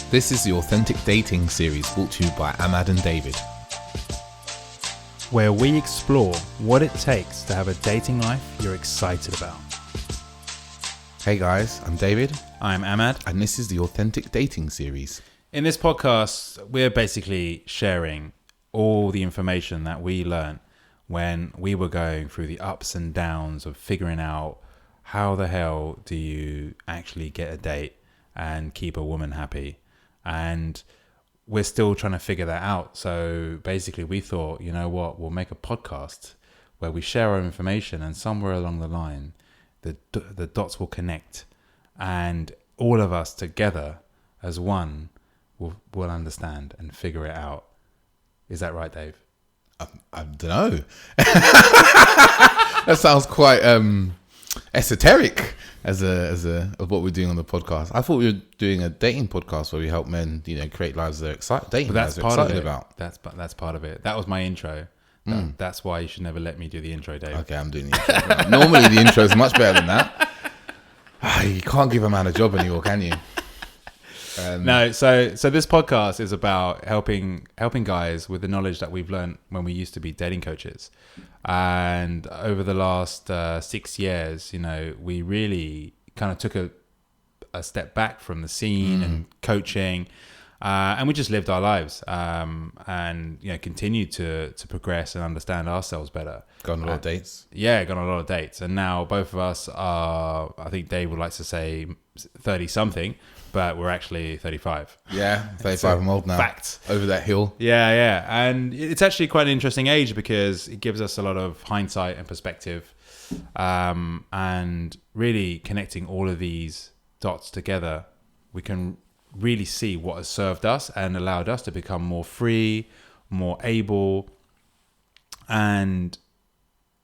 This is the Authentic Dating series brought to you by Ahmad and David, where we explore what it takes to have a dating life you're excited about. Hey guys, I'm David. I'm Ahmad. And this is the Authentic Dating series. In this podcast, we're basically sharing all the information that we learned when we were going through the ups and downs of figuring out how the hell do you actually get a date and keep a woman happy. And we're still trying to figure that out. So basically we thought, you know what, we'll make a podcast where we share our information, and somewhere along the line, the dots will connect, and all of us together as one will understand and figure it out. Is that right, Dave? I don't know. That sounds quite esoteric as of what we're doing on the podcast. I thought we were doing a dating podcast where we help men, create lives they're excited about. That's part of it. That was my intro. That's why you should never let me do the intro, Dave. Okay, I'm doing the intro. Normally the intro is much better than that. You can't give a man a job anymore, can you? No, so this podcast is about helping guys with the knowledge that we've learned when we used to be dating coaches, and over the last 6 years, we really kind of took a step back from the scene and coaching, and we just lived our lives, and continued to progress and understand ourselves better. Gone on a lot of dates. Yeah, gone on a lot of dates, and now both of us are, I think Dave would like to say 30 something. But we're actually 35. Yeah, 35. I'm old now. Fact. Over that hill. Yeah. And it's actually quite an interesting age because it gives us a lot of hindsight and perspective. And really connecting all of these dots together, we can really see what has served us and allowed us to become more free, more able, and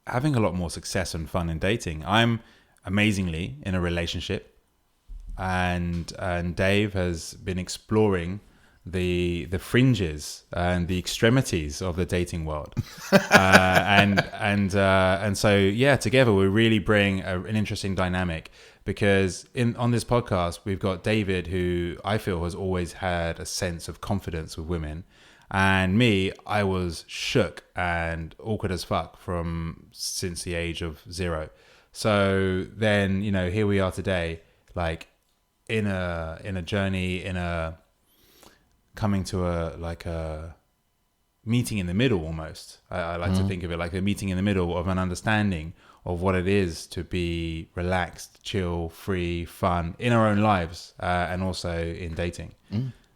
having a lot more success and fun in dating. I'm amazingly in a relationship. And Dave has been exploring the fringes and the extremities of the dating world, and so together we really bring an interesting dynamic, because on this podcast we've got David, who I feel has always had a sense of confidence with women, and me, I was shook and awkward as fuck since the age of 0. So then here we are today, like, in a journey, coming to a meeting in the middle almost. I like to think of it like a meeting in the middle of an understanding of what it is to be relaxed, chill, free, fun in our own lives, and also in dating.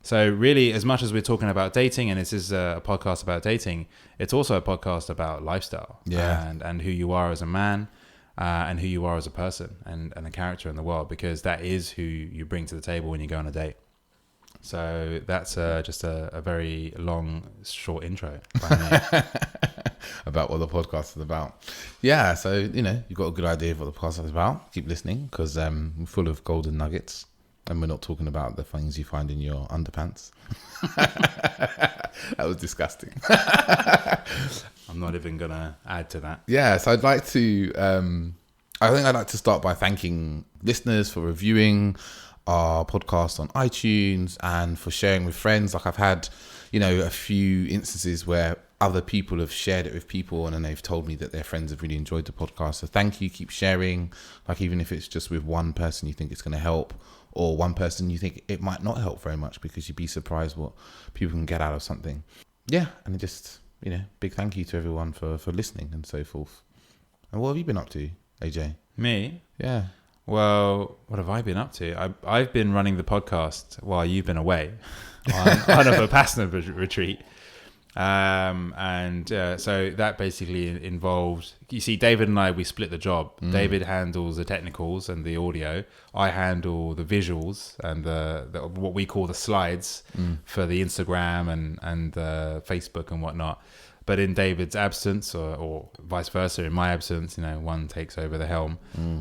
So really, as much as we're talking about dating, and this is a podcast about dating, it's also a podcast about lifestyle, and who you are as a man, and who you are as a person, and a character in the world, because that is who you bring to the table when you go on a date. So that's just a very long, short intro by me. About what the podcast is about. Yeah, so, you've got a good idea of what the podcast is about. Keep listening, because we're full of golden nuggets, and we're not talking about the things you find in your underpants. That was disgusting. I'm not even going to add to that. Yeah, so I'd like to start by thanking listeners for reviewing our podcast on iTunes and for sharing with friends. Like, I've had, a few instances where other people have shared it with people, and then they've told me that their friends have really enjoyed the podcast. So thank you. Keep sharing. Like, even if it's just with one person you think it's going to help, or one person you think it might not help very much, because you'd be surprised what people can get out of something. Yeah, and just, big thank you to everyone for listening and so forth. And what have you been up to, AJ? Me? Yeah. Well, what have I been up to? I've been running the podcast while you've been away on a Vipassana retreat. So that basically involved, you see, David and I, we split the job. David handles the technicals and the audio. I handle the visuals and the what we call the slides for the Instagram and Facebook and whatnot. But in David's absence, or vice versa, in my absence, one takes over the helm.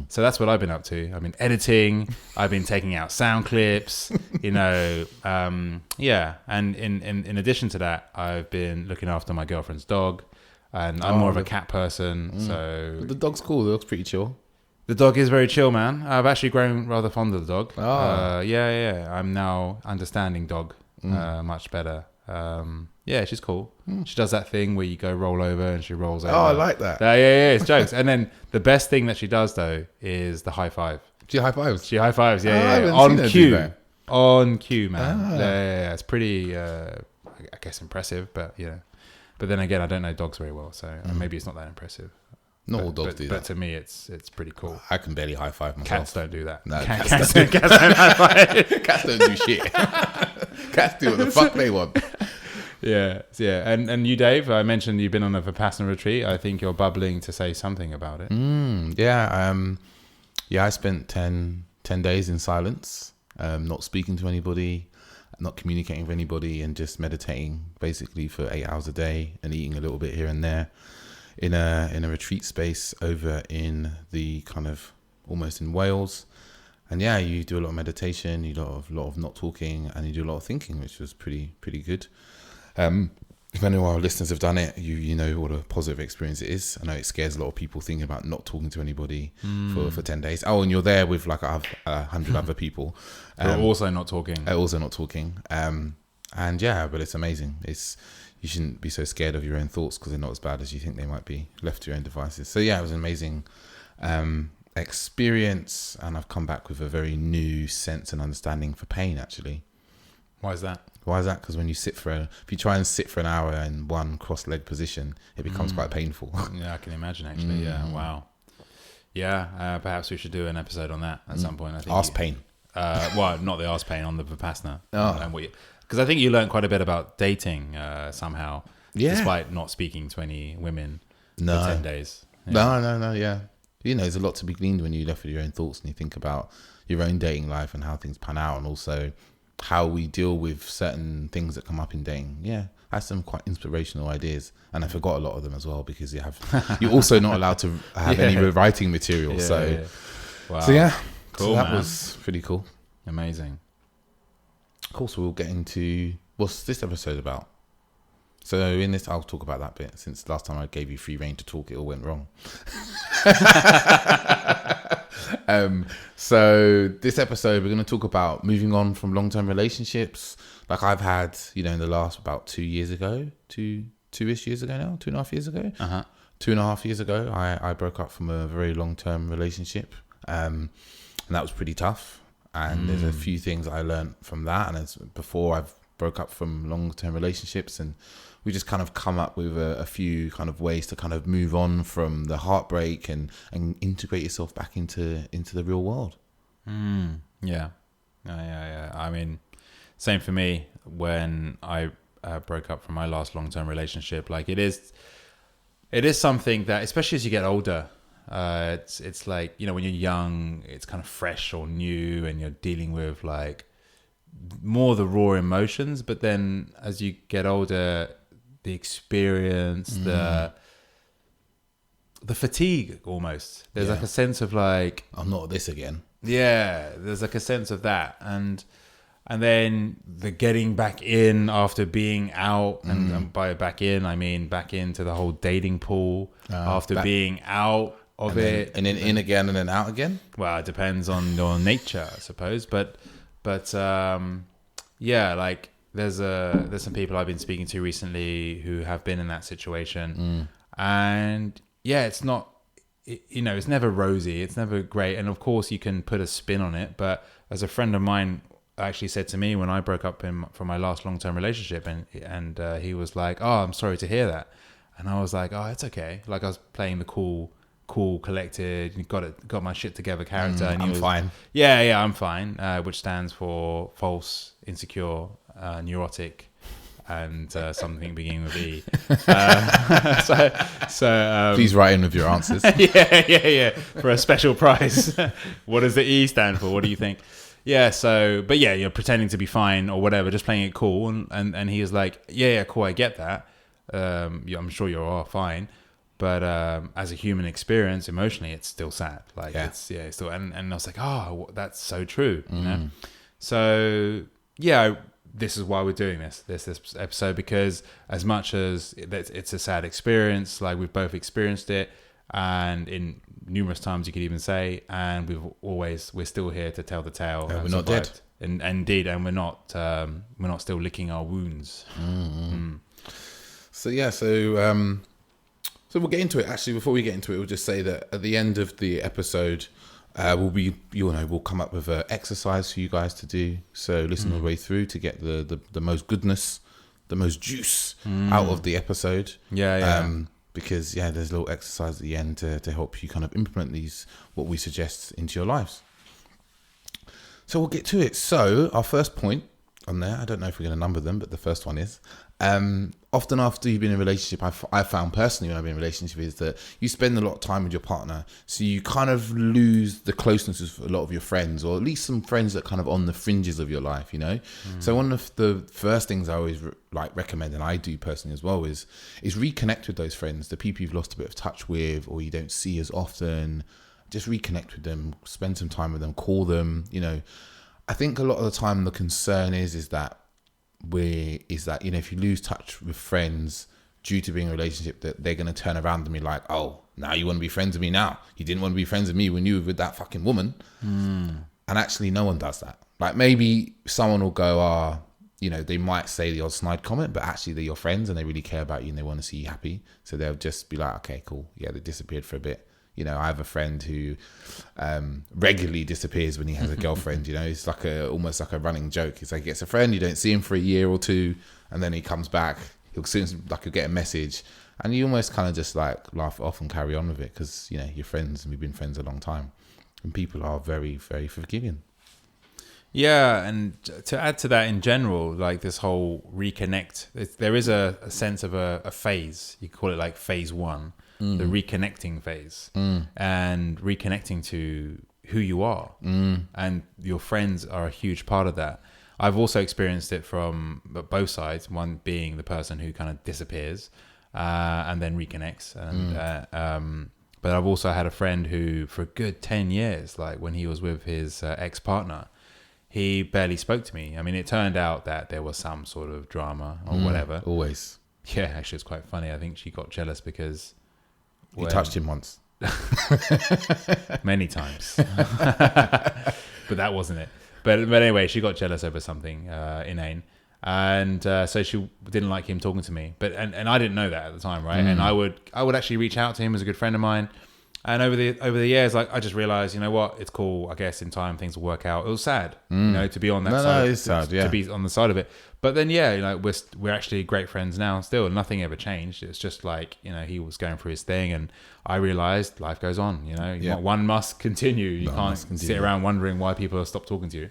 So that's what I've been up to. I've been editing. I've been taking out sound clips. And in addition to that, I've been looking after my girlfriend's dog, and I'm more of a cat person. So but the dog's cool. The dog's pretty chill. The dog is very chill, man. I've actually grown rather fond of the dog. Oh. Yeah. I'm now understanding dog much better. Yeah, she's cool. She does that thing where you go roll over and she rolls over. Oh, I like that. Yeah, it's jokes. And then the best thing that she does though is the high five. She high fives. She high fives. I Yeah. haven't On seen her do cue. that. On cue, man. Yeah. It's pretty, I guess, impressive. But but then again, I don't know dogs very well, so maybe it's not that impressive. Not all dogs do that. But to me, it's pretty cool. I can barely high five myself. Cats don't do that. No, cats don't high five. Cats don't do shit. Cats do what the fuck they want. Yeah. And you, Dave, I mentioned you've been on a Vipassana retreat. I think you're bubbling to say something about it. I spent 10 days in silence, not speaking to anybody, not communicating with anybody, and just meditating basically for 8 hours a day and eating a little bit here and there in a retreat space over in the kind of almost in Wales. And yeah, you do a lot of meditation, you do a lot of not talking, and you do a lot of thinking, which was pretty good. If any of our listeners have done it, you know what a positive experience it is. I know it scares a lot of people thinking about not talking to anybody for 10 days. Oh, and you're there with like 100 other people. Who are also not talking. And yeah, but it's amazing. You shouldn't be so scared of your own thoughts because they're not as bad as you think they might be, left to your own devices. So yeah, it was an amazing experience, and I've come back with a very new sense and understanding for pain, actually. Why is that? Because when you if you try and sit for an hour in one cross-leg position, it becomes quite painful. Yeah, I can imagine, actually. Yeah, wow. Yeah, perhaps we should do an episode on that at some point. I think Arse pain. Well, not the arse pain, on the Vipassana. Oh. Because I think you learned quite a bit about dating somehow, Yeah. despite not speaking to any women for 10 days. Yeah. No, yeah. There's a lot to be gleaned when you're left with your own thoughts and you think about your own dating life and how things pan out, and also how we deal with certain things that come up in dating. Yeah, I had some quite inspirational ideas, and I forgot a lot of them as well because you're also not allowed to have any writing material. Wow. So yeah, cool, so that man. was pretty cool. Amazing. Of course, we'll get into what's this episode about. So in this, I'll talk about that bit, since last time I gave you free reign to talk, it all went wrong. So this episode, we're going to talk about moving on from long-term relationships. Like I've had, in the last about 2 years ago, two-ish years ago now, 2.5 years ago. 2.5 years ago, I broke up from a very long-term relationship. And that was pretty tough. And there's a few things I learned from that. And as before, I've broke up from long-term relationships, and we just kind of come up with a few kind of ways to kind of move on from the heartbreak and integrate yourself back into the real world. Yeah. I mean, same for me when I broke up from my last long-term relationship. Like it is something that, especially as you get older, it's like, when you're young, it's kind of fresh or new, and you're dealing with like more the raw emotions. But then as you get older, the experience, the fatigue almost. There's like a sense of like, I'm not this again. Yeah, there's like a sense of that, and then the getting back in after being out, and by back in I mean back into the whole dating pool after being out of it, and then in again and then out again. Well, it depends on your nature, I suppose, but yeah, like there's some people I've been speaking to recently who have been in that situation, and yeah, it's not, it's never rosy, it's never great, and of course you can put a spin on it. But as a friend of mine actually said to me when I broke up from my last long-term relationship, and he was like, "Oh, I'm sorry to hear that," and I was like, "Oh, it's okay." Like I was playing the cool, collected, got my shit together character, and he was fine. Yeah, I'm fine, which stands for false, insecure, neurotic, and something beginning with E. So please write in with your answers. yeah, for a special prize. What does the E stand for? What do you think? Yeah, but yeah, you're pretending to be fine or whatever, just playing it cool, and he was like, yeah, cool, I get that. I'm sure you're all fine. But as a human experience, emotionally, it's still sad. Like it's still, and I was like, oh, that's so true. You know? So yeah, this is why we're doing this episode, because as much as it's a sad experience, like we've both experienced it, and in numerous times you could even say, and we're still here to tell the tale. We're and not dead. survived. And indeed, and we're not still licking our wounds. So yeah, so we'll get into it. Actually, before we get into it, we'll just say that at the end of the episode, we'll come up with an exercise for you guys to do. So listen all the way through to get the most goodness, the most juice out of the episode. Because there's a little exercise at the end to help you kind of implement what we suggest into your lives. So we'll get to it. So our first point on there, I don't know if we're going to number them, but the first one is, often after you've been in a relationship, I found personally when I've been in a relationship, is that you spend a lot of time with your partner. So you kind of lose the closeness with a lot of your friends, or at least some friends that kind of on the fringes of your life, you know? So one of the first things I always recommend, and I do personally as well, is reconnect with those friends, the people you've lost a bit of touch with, or you don't see as often. Just reconnect with them, spend some time with them, call them, you know. I think a lot of the time the concern is that you know, if you lose touch with friends due to being in a relationship, that they're going to turn around and be like, oh, now you want to be friends with me now. You didn't want to be friends with me when you were with that fucking woman. And actually no one does that. Like maybe someone will go, you know, they might say the odd snide comment, but actually they're your friends and they really care about you and they want to see you happy. So they'll just be like, okay, cool. Yeah, they disappeared for a bit. You know, I have a friend who regularly disappears when he has a girlfriend. You know, it's like almost like a running joke. It's like he gets a friend, you don't see him for a year or two, and then he comes back. He'll get a message, and you almost kind of just like laugh it off and carry on with it because, you know, you're friends and we've been friends a long time, and people are very, very forgiving. Yeah, and to add to that in general, like this whole reconnect, there is a sense of a phase. You call it like phase one. The reconnecting phase, and reconnecting to who you are, and your friends are a huge part of that. I've also experienced it from both sides, one being the person who kind of disappears and then reconnects, and but I've also had a friend who for a good 10 years, like when he was with his ex-partner, he barely spoke to me. I mean, it turned out that there was some sort of drama or whatever. Always. Yeah, actually it's quite funny. I think she got jealous because you touched him once. Many times. But that wasn't it. But anyway, she got jealous over something inane. And so she didn't like him talking to me. But and I didn't know that at the time, right? And I would actually reach out to him as a good friend of mine. And over the years, like I just realized, you know what, it's cool. I guess in time things will work out. It was sad, you know, to be on that side. No, it's sad, yeah. To be on the side of it. But then, yeah, you know, we're actually great friends now. Still, nothing ever changed. It's just like, you know, he was going through his thing, and I realized life goes on. You know, one must continue. You can't sit around wondering why people have stopped talking to you.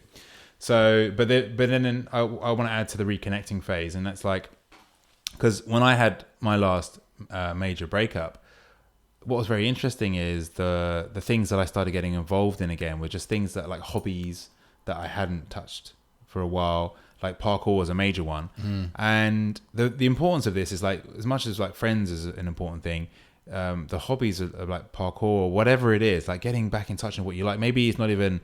So, but then I want to add to the reconnecting phase, and that's like, because when I had my last major breakup, what was very interesting is the things that I started getting involved in again were just things that like hobbies that I hadn't touched for a while. Like parkour was a major one. And the importance of this is like, as much as like friends is an important thing, the hobbies of like parkour or whatever it is, like getting back in touch with what you like. Maybe it's not even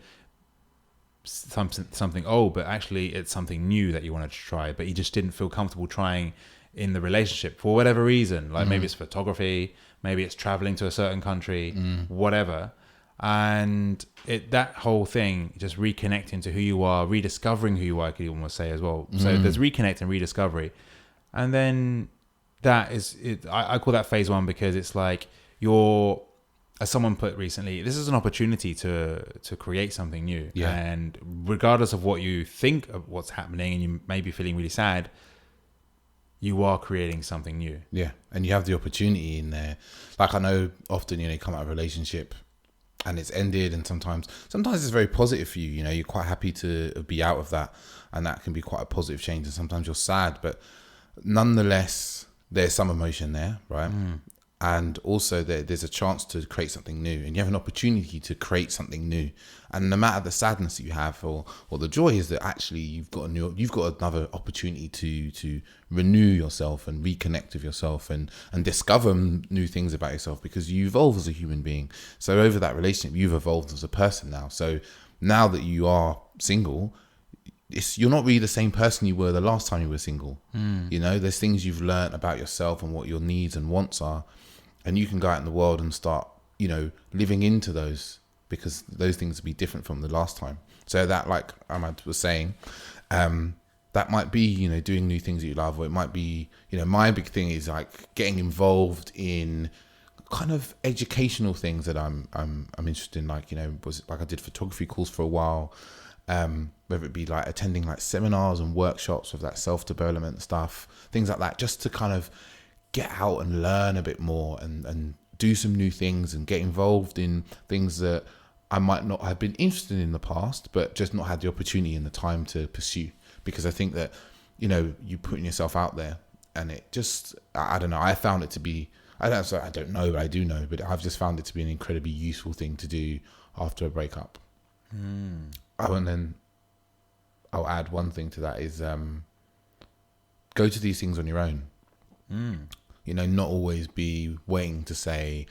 something old, but actually it's something new that you wanted to try, but you just didn't feel comfortable trying in the relationship for whatever reason. Like maybe it's photography, maybe it's traveling to a certain country, whatever. And that whole thing, just reconnecting to who you are, rediscovering who you are, I could almost say as well. So there's reconnect and rediscovery. And then that is, I call that phase one, because it's like as someone put recently, this is an opportunity to create something new. Yeah. And regardless of what you think of what's happening, and you may be feeling really sad, you are creating something new. Yeah. And you have the opportunity in there. Like I know often, you know, you come out of a relationship and it's ended, and sometimes it's very positive for you. You know, you're quite happy to be out of that, and that can be quite a positive change. And sometimes you're sad, but nonetheless, there's some emotion there, right? And also there's a chance to create something new, and you have an opportunity to create something new. And no matter the sadness that you have or the joy, is that actually you've got another opportunity to renew yourself and reconnect with yourself and discover new things about yourself, because you evolve as a human being. So over that relationship, you've evolved as a person now. So now that you are single, you're not really the same person you were the last time you were single. You know, there's things you've learned about yourself and what your needs and wants are. and you can go out in the world and start, you know, living into those, because those things will be different from the last time. So that, like Ahmad was saying, that might be, you know, doing new things that you love, or it might be, you know, my big thing is like getting involved in kind of educational things that I'm interested in. Like, you know, was like I did photography course for a while, whether it be like attending like seminars and workshops with that self-development stuff, things like that, just to kind of get out and learn a bit more and do some new things and get involved in things that I might not have been interested in the past, but just not had the opportunity and the time to pursue. Because I think that, you know, you putting yourself out there, and it just, I don't know, I found it to be, I don't know, but I do know, but I've just found it to be an incredibly useful thing to do after a breakup. Oh, and then I'll add one thing to that is go to these things on your own. You know, not always be waiting to say,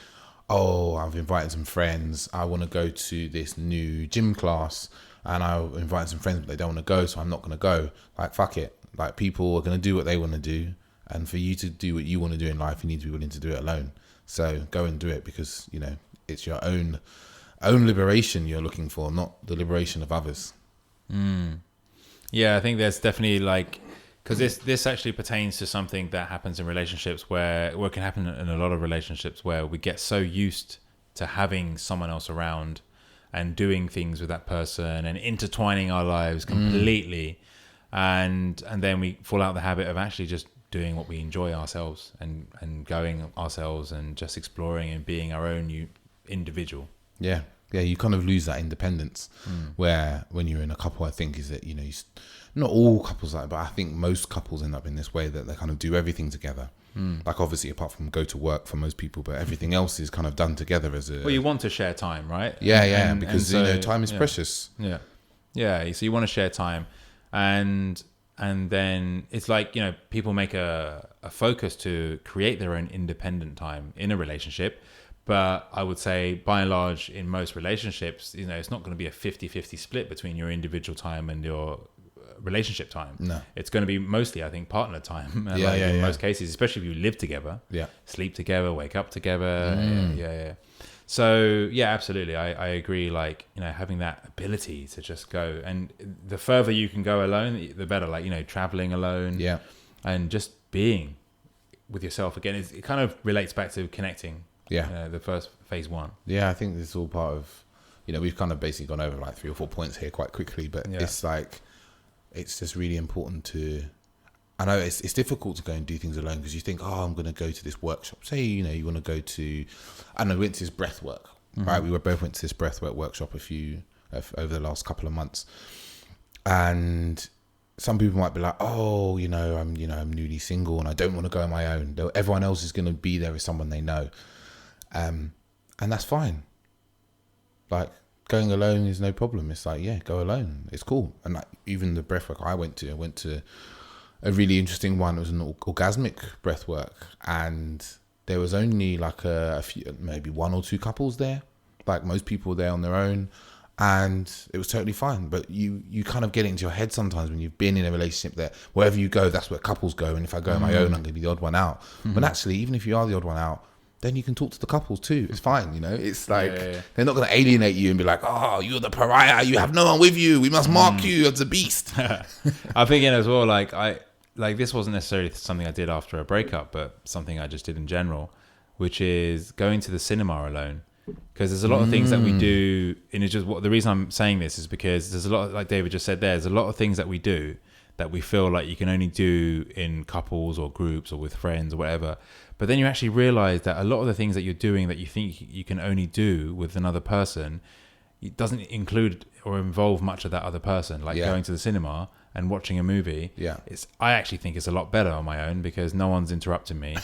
oh, I've invited some friends, I want to go to this new gym class, and I'll invite some friends, but they don't want to go, so I'm not going to go. Like, fuck it. Like, people are going to do what they want to do, and for you to do what you want to do in life, you need to be willing to do it alone. So go and do it, because, you know, it's your own liberation you're looking for, not the liberation of others. Yeah, I think there's definitely like, because this actually pertains to something that happens in relationships where it can happen in a lot of relationships where we get so used to having someone else around and doing things with that person and intertwining our lives completely, and then we fall out the habit of actually just doing what we enjoy ourselves and going ourselves and just exploring and being our own individual. Yeah, you kind of lose that independence. Where when you're in a couple, I think is that, you know, not all couples like, but I think most couples end up in this way that they kind of do everything together. Like, obviously, apart from go to work for most people, but everything else is kind of done together as a. Well, you want to share time, right? Yeah, because you know, time is precious. Yeah. So you want to share time, and then it's like, you know, people make a focus to create their own independent time in a relationship. But I would say, by and large, in most relationships, you know, it's not going to be a 50-50 split between your individual time and your relationship time. No, it's going to be mostly, I think, partner time. In most cases, especially if you live together, sleep together, wake up together. So yeah, absolutely, I agree. Like, you know, having that ability to just go, and the further you can go alone, the better. Like, you know, traveling alone, and just being with yourself again. It kind of relates back to connecting. The first phase one. I think this is all part of, you know, we've kind of basically gone over like 3 or 4 points here quite quickly, but it's like, it's just really important to, I know it's difficult to go and do things alone, because you think, oh, I'm going to go to this workshop. Say, you know, you want to go to, I don't know, we went to this breath work, right? We both went to this breath work workshop over the last couple of months. And some people might be like, oh, I'm newly single and I don't want to go on my own. Everyone else is going to be there with someone they know. And that's fine. Like, going alone is no problem. It's like, go alone. It's cool. And like, even the breathwork I went to a really interesting one. It was an orgasmic breathwork, and there was only like a few, maybe 1 or 2 couples there. Like, most people were there on their own, and it was totally fine. But you kind of get it into your head sometimes when you've been in a relationship that wherever you go, that's where couples go. And if I go on my own, I'm going to be the odd one out. But actually, even if you are the odd one out, then you can talk to the couples too. It's fine, you know. It's like they're not going to alienate you and be like, "Oh, you're the pariah. You have no one with you. We must mark you as a beast." I'm thinking as well. Like this wasn't necessarily something I did after a breakup, but something I just did in general, which is going to the cinema alone. Because there's a lot of things that we do, and it's just the reason I'm saying this is because there's a lot, like David just said, there's a lot of things that we do that we feel like you can only do in couples or groups or with friends or whatever. But then you actually realize that a lot of the things that you're doing that you think you can only do with another person, it doesn't include or involve much of that other person. Like going to the cinema and watching a movie. I actually think it's a lot better on my own because no one's interrupting me.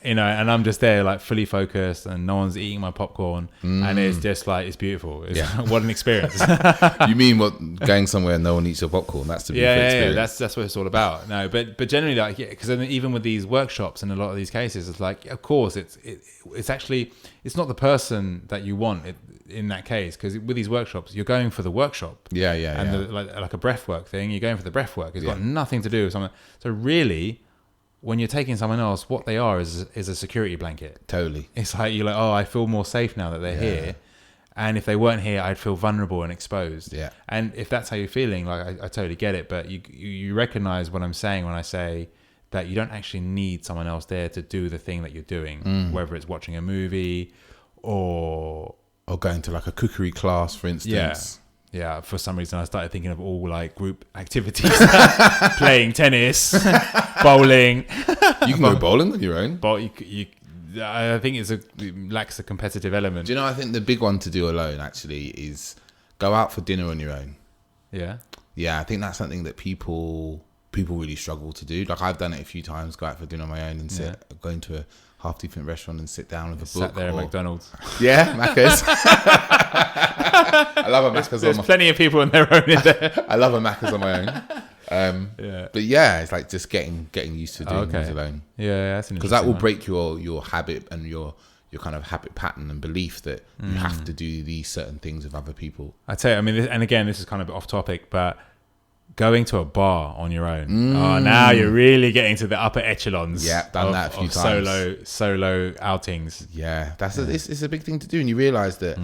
And I'm just there like fully focused and no one's eating my popcorn. And it's just like, it's beautiful. What an experience. You mean going somewhere and no one eats your popcorn? That's the beautiful experience. That's what it's all about. No, but generally, like, because even with these workshops and a lot of these cases, it's like, of course, it's actually, it's not the person that you want in that case, because with these workshops, you're going for the workshop. And like a breath work thing, you're going for the breath work. It's got nothing to do with something. So really, when you're taking someone else, what they are is a security blanket. Totally. It's like you're like, oh, I feel more safe now that they're here. And if they weren't here, I'd feel vulnerable and exposed. Yeah. And if that's how you're feeling, like I totally get it. But you recognize what I'm saying when I say that you don't actually need someone else there to do the thing that you're doing, whether it's watching a movie or going to like a cookery class, for instance. Yeah, for some reason I started thinking of all like group activities, playing tennis, bowling. You can go bowling on your own. But I think it lacks a competitive element. Do you know, I think the big one to do alone actually is go out for dinner on your own. Yeah. Yeah, I think that's something that people really struggle to do. Like I've done it a few times, go out for dinner on my own and go into a half decent restaurant and sit down with a book. Sat there at McDonald's. Yeah, Macca's. I love a Macca's. There's plenty of people on their own in there. I love a Macca's on my own. But yeah, it's like just getting used to doing things alone. Yeah, that's because that will break your habit and your kind of habit pattern and belief that you have to do these certain things with other people. I tell you, I mean, and again, this is kind of off topic, but going to a bar on your own. Oh, now you're really getting to the upper echelons. Yeah, done that a few times. Solo outings. Yeah, it's a big thing to do, and you realise that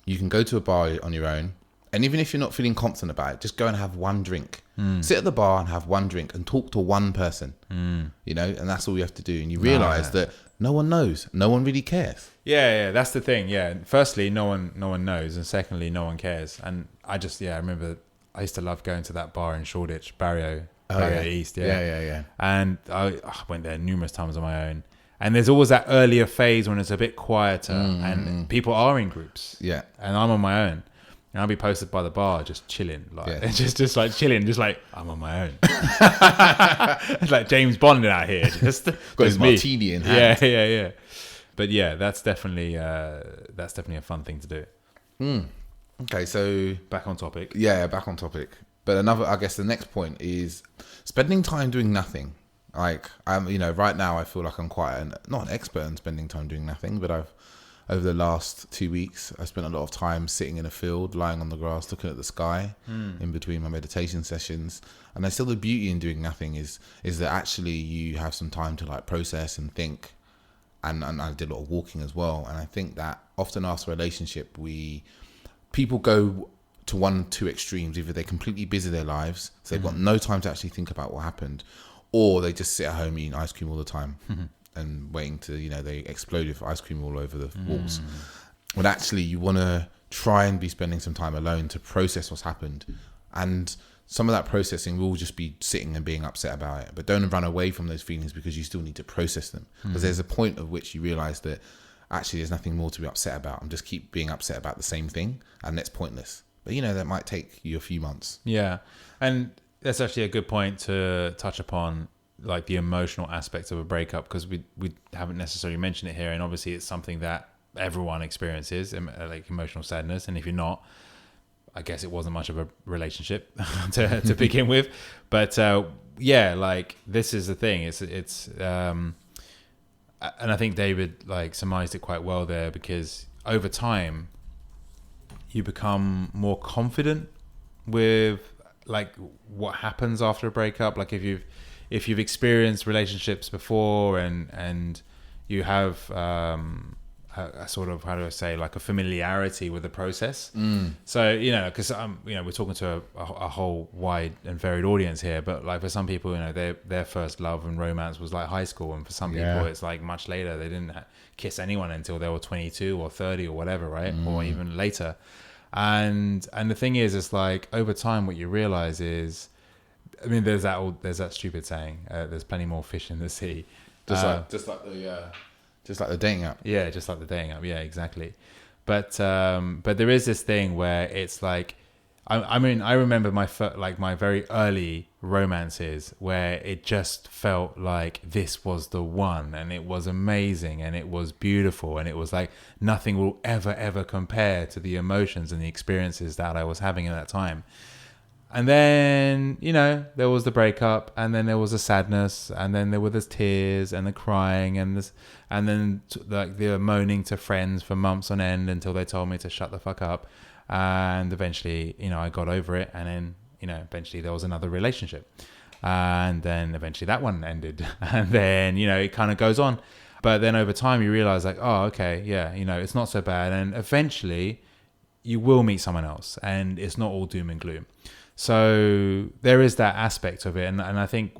you can go to a bar on your own, and even if you're not feeling confident about it, just go and have one drink. Sit at the bar and have one drink and talk to one person. You know, and that's all you have to do, and you realise that no one knows, no one really cares. Yeah, that's the thing. Yeah, firstly, no one knows, and secondly, no one cares. And I remember. I used to love going to that bar in Shoreditch, Barrio East. Yeah. And I went there numerous times on my own. And there's always that earlier phase when it's a bit quieter and people are in groups. Yeah. And I'm on my own. And I'll be posted by the bar, just chilling, just like chilling, just like I'm on my own. It's like James Bond out here, just got his martini in hand. Yeah. But yeah, that's definitely a fun thing to do. Okay, so back on topic. Yeah, back on topic. But I guess the next point is spending time doing nothing. Like right now I feel like I'm not an expert in spending time doing nothing, but over the last 2 weeks, I spent a lot of time sitting in a field, lying on the grass, looking at the sky in between my meditation sessions. And I still, the beauty in doing nothing is that actually you have some time to like process and think. And I did a lot of walking as well. And I think that often after a relationship, people go to one or two extremes. Either they're completely busy their lives, so they've got no time to actually think about what happened, or they just sit at home eating ice cream all the time and waiting to, they explode with ice cream all over the walls. But actually, you want to try and be spending some time alone to process what's happened. And some of that processing will just be sitting and being upset about it. But don't run away from those feelings because you still need to process them. Because there's a point at which you realize that actually there's nothing more to be upset about. I'm just keep being upset about the same thing, and it's pointless. But that might take you a few months. Yeah. And that's actually a good point to touch upon, like the emotional aspects of a breakup, because we haven't necessarily mentioned it here, and obviously it's something that everyone experiences, like emotional sadness. And if you're not, I guess it wasn't much of a relationship to begin with. But like this is the thing. It's and I think David like surmised it quite well there, because over time you become more confident with like what happens after a breakup. Like if you've experienced relationships before and you have a sort of, how do I say, like a familiarity with the process. So, because we're talking to a whole wide and varied audience here, but like for some people, their first love and romance was like high school. And for some people, it's like much later. They didn't kiss anyone until they were 22 or 30 or whatever, right? Or even later. And the thing is, it's like over time, what you realize is, I mean, there's that stupid saying, there's plenty more fish in the sea. Just like the dating app. Yeah, just like the dating app. Yeah, exactly. But there is this thing where it's like, I mean, I remember my very early romances where it just felt like this was the one, and it was amazing, and it was beautiful, and it was like nothing will ever compare to the emotions and the experiences that I was having at that time. And then, there was the breakup, and then there was the sadness, and then there were the tears and the crying and then like the moaning to friends for months on end until they told me to shut the fuck up. And eventually, I got over it, and then, eventually there was another relationship. And then eventually that one ended. And then, it kind of goes on. But then over time you realize like, oh, okay, yeah, it's not so bad. And eventually you will meet someone else and it's not all doom and gloom. So there is that aspect of it. And I think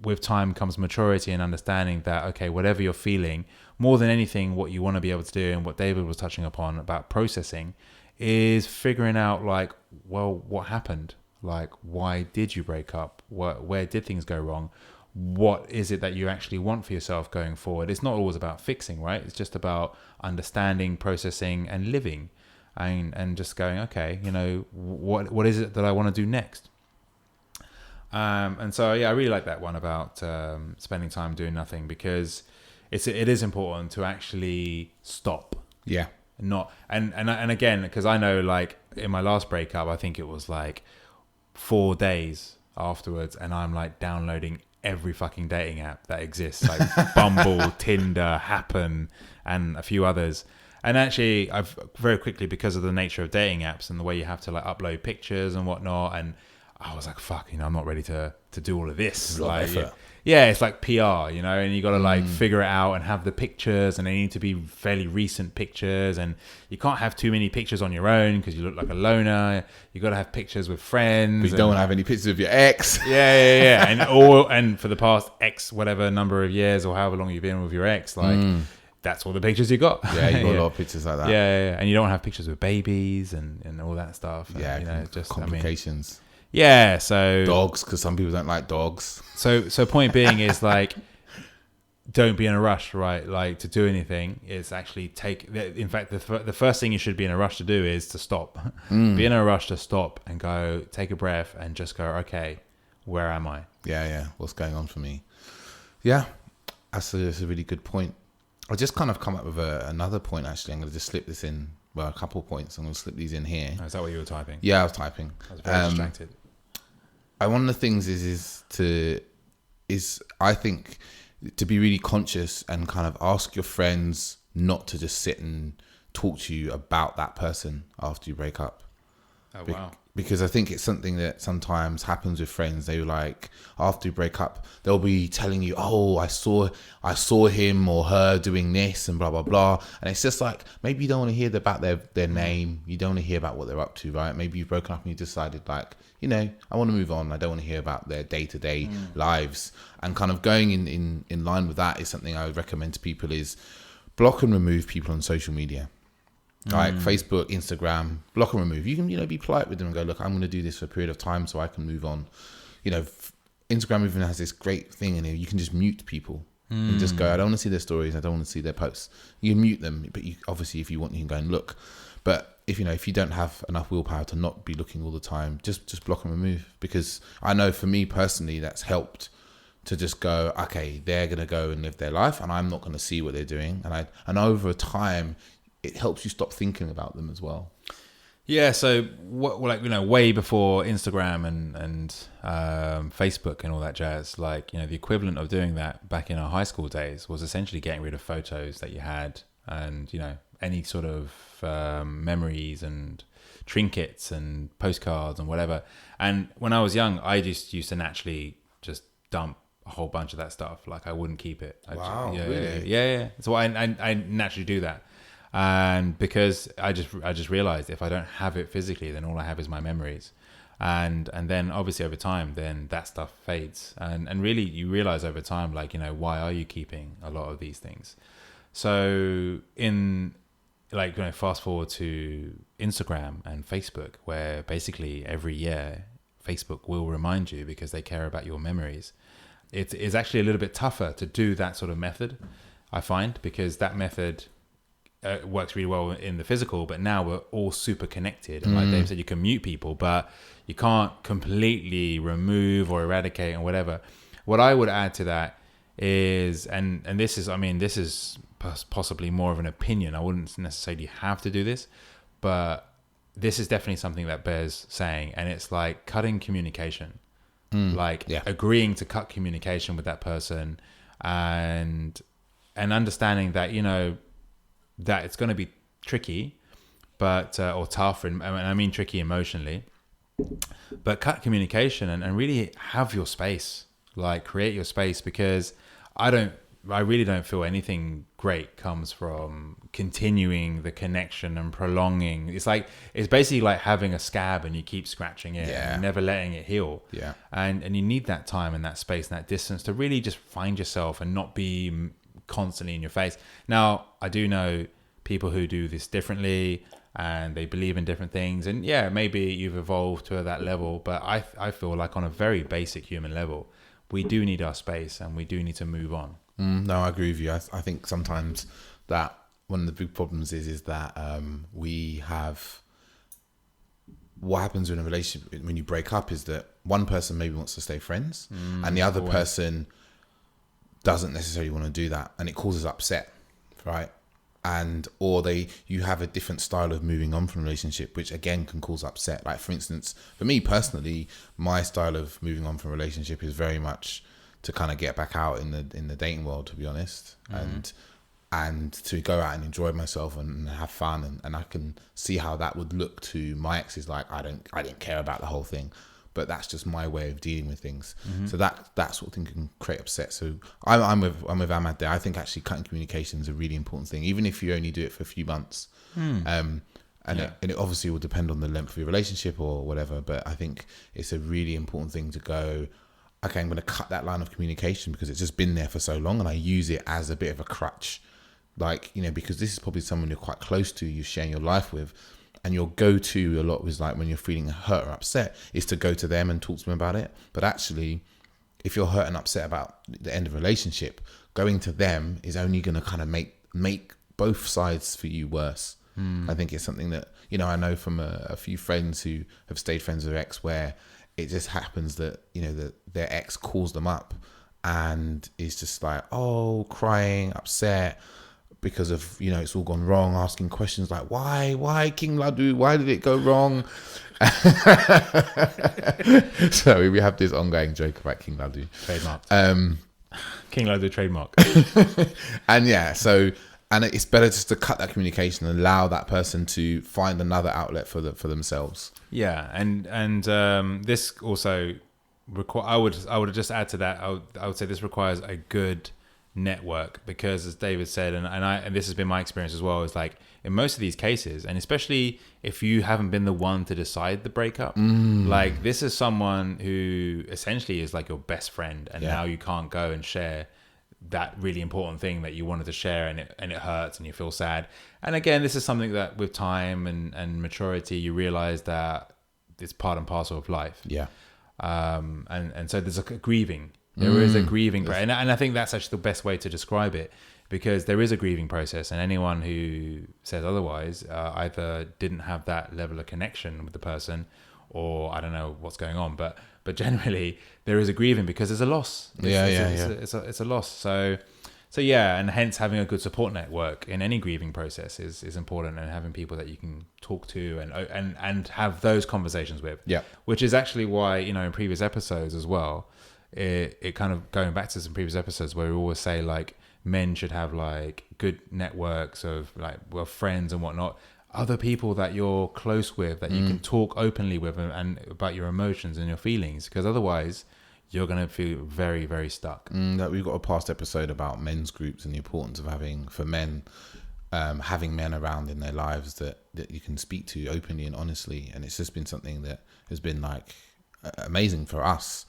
with time comes maturity and understanding that, okay, whatever you're feeling, more than anything, what you want to be able to do, and what David was touching upon about processing, is figuring out like, well, what happened? Like, why did you break up? Where did things go wrong? What is it that you actually want for yourself going forward? It's not always about fixing, right? It's just about understanding, processing, and living, and just going, okay, what is it that I want to do next? And so, yeah, I really like that one about spending time doing nothing, because it is important to actually stop. Yeah. Not and again, because I know, like, in my last breakup, I think it was like 4 days afterwards, and I'm like downloading every fucking dating app that exists, like Bumble, Tinder, Happen, and a few others. And actually, I've very quickly, because of the nature of dating apps and the way you have to like upload pictures and whatnot, and I was like, fuck, I'm not ready to do all of this. Like, yeah, it's like PR, and you got to like figure it out and have the pictures, and they need to be fairly recent pictures, and you can't have too many pictures on your own because you look like a loner. You got to have pictures with friends. But you don't want to have any pictures of your ex. Yeah. And for the past X whatever number of years or however long you've been with your ex, like that's all the pictures you got. Yeah, you got a lot of pictures like that. Yeah. And you don't have pictures with babies and all that stuff. Yeah, and, just complications. Yeah, so dogs, because some people don't like dogs. So point being is like, don't be in a rush, right? Like, to do anything is actually in fact, the first thing you should be in a rush to do is to stop. Be in a rush to stop and go, take a breath and just go, okay, where am I? Yeah. What's going on for me? Yeah, that's a really good point. I just kind of come up with another point, actually. I'm going to just slip this in. Well, a couple of points. I'm going to slip these in here. Oh, is that what you were typing? Yeah, I was typing. I was very distracted. One of the things is I think to be really conscious and kind of ask your friends not to just sit and talk to you about that person after you break up. Oh, wow. Because I think it's something that sometimes happens with friends. They like, after you break up, they'll be telling you, oh, I saw him or her doing this and blah, blah, blah. And it's just like, maybe you don't want to hear about their name. You don't want to hear about what they're up to, right? Maybe you've broken up and you decided like, I want to move on. I don't want to hear about their day-to-day lives. And kind of going in line with that is something I would recommend to people is block and remove people on social media. Like Facebook, Instagram, block and remove. You can, be polite with them and go, look, I'm going to do this for a period of time so I can move on. Instagram even has this great thing in here. You can just mute people and just go, I don't want to see their stories. I don't want to see their posts. You can mute them, but obviously if you want, you can go and look. But if you don't have enough willpower to not be looking all the time, just block and remove. Because I know for me personally, that's helped to just go, okay, they're going to go and live their life and I'm not going to see what they're doing. And over time, it helps you stop thinking about them as well. Yeah, so way before Instagram and Facebook and all that jazz, like, the equivalent of doing that back in our high school days was essentially getting rid of photos that you had and, any sort of memories and trinkets and postcards and whatever. And when I was young, I just used to naturally just dump a whole bunch of that stuff. Like, I wouldn't keep it. Really? Yeah. So I naturally do that. And because I just realized if I don't have it physically, then all I have is my memories. And then obviously over time, then that stuff fades. And really you realize over time, like, why are you keeping a lot of these things? So fast forward to Instagram and Facebook, where basically every year Facebook will remind you because they care about your memories. It is actually a little bit tougher to do that sort of method, I find, because that method works really well in the physical, but now we're all super connected. And like Dave said, you can mute people, but you can't completely remove or eradicate and whatever. What I would add to that is, and this is possibly more of an opinion. I wouldn't necessarily have to do this, but this is definitely something that bears saying, and it's like cutting communication. Agreeing to cut communication with that person and understanding that, that it's going to be tricky, but or tough, and I mean tricky emotionally, But cut communication and really have your space, like create your space, because I really don't feel anything great comes from continuing the connection and prolonging. It's basically like having a scab and you keep scratching it and never letting it heal. Yeah. And you need that time and that space and that distance to really just find yourself and not be constantly in your face. Now, I do know people who do this differently and they believe in different things. And yeah, maybe you've evolved to that level, but I feel like on a very basic human level, we do need our space and we do need to move on. No, I agree with you. I think sometimes that one of the big problems is that we have, what happens in a relationship when you break up is that one person maybe wants to stay friends and the other person doesn't necessarily want to do that, and it causes upset, right? And you have a different style of moving on from a relationship, which again can cause upset. Like for instance, for me personally, my style of moving on from a relationship is very much to kind of get back out in the dating world, to be honest, and to go out and enjoy myself and have fun, and I can see how that would look to my exes. Like I didn't care about the whole thing, but that's just my way of dealing with things. So that sort of thing can create upset. So I'm with Ahmad there. I think actually cutting communication is a really important thing, even if you only do it for a few months. And it obviously will depend on the length of your relationship or whatever, but I think it's a really important thing to go, okay, I'm going to cut that line of communication because it's just been there for so long, and I use it as a bit of a crutch. Like, because this is probably someone you're quite close to, you're sharing your life with, and your go-to a lot was like when you're feeling hurt or upset is to go to them and talk to them about it. But actually, if you're hurt and upset about the end of a relationship, going to them is only going to kind of make both sides for you worse. I think it's something that, I know from a few friends who have stayed friends with their ex, where it just happens that, that their ex calls them up and is just like, oh, crying, upset because of, it's all gone wrong, asking questions like, why King Ladu? Why did it go wrong? So we have this ongoing joke about King Ladu. Trademark. King Ladu trademark. And and it's better just to cut that communication and allow that person to find another outlet for themselves. Yeah, and this also I would just add to that. I would say this requires a good network, because as David said, and this has been my experience as well, is like in most of these cases, and especially if you haven't been the one to decide the breakup, like this is someone who essentially is like your best friend, and now you can't go and share that really important thing that you wanted to share, and it hurts and you feel sad. And again, this is something that with time and maturity you realize that it's part and parcel of life. And so there's a grieving. There is a grieving, and I think that's actually the best way to describe it, because there is a grieving process, and anyone who says otherwise either didn't have that level of connection with the person, or I don't know what's going on, but generally there is a grieving because there's a loss. It's a loss. So yeah, and hence having a good support network in any grieving process is important, and having people that you can talk to and have those conversations with. Which is actually why, in previous episodes as well, it kind of going back to some previous episodes where we always say like men should have like good networks of like friends and whatnot, other people that you're close with that you can talk openly with and about your emotions and your feelings, because otherwise you're going to feel very, very stuck. That we've got a past episode about men's groups and the importance of having men around in their lives that you can speak to openly and honestly. And it's just been something that has been like amazing for us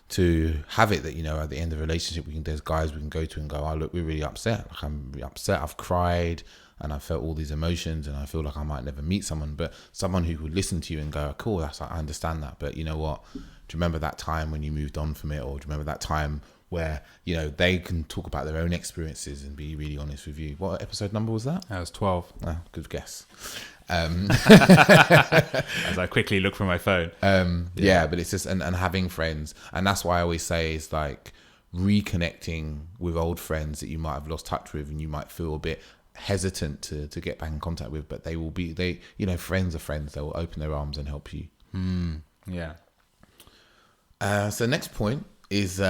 to have it, that at the end of a relationship there's guys we can go to and go, oh look, we're really upset, like I'm really upset, I've cried and I felt all these emotions and I feel like I might never meet someone, but someone who would listen to you and go, cool, I understand that, but you know what, do you remember that time when you moved on from it? Or do you remember that time where they can talk about their own experiences and be really honest with you? What episode number was that? That was 12. Good guess. As I quickly look for my phone. But it's just and having friends, and that's why I always say is like reconnecting with old friends that you might have lost touch with and you might feel a bit hesitant to get back in contact with, but friends are friends. They will open their arms and help you. So next point is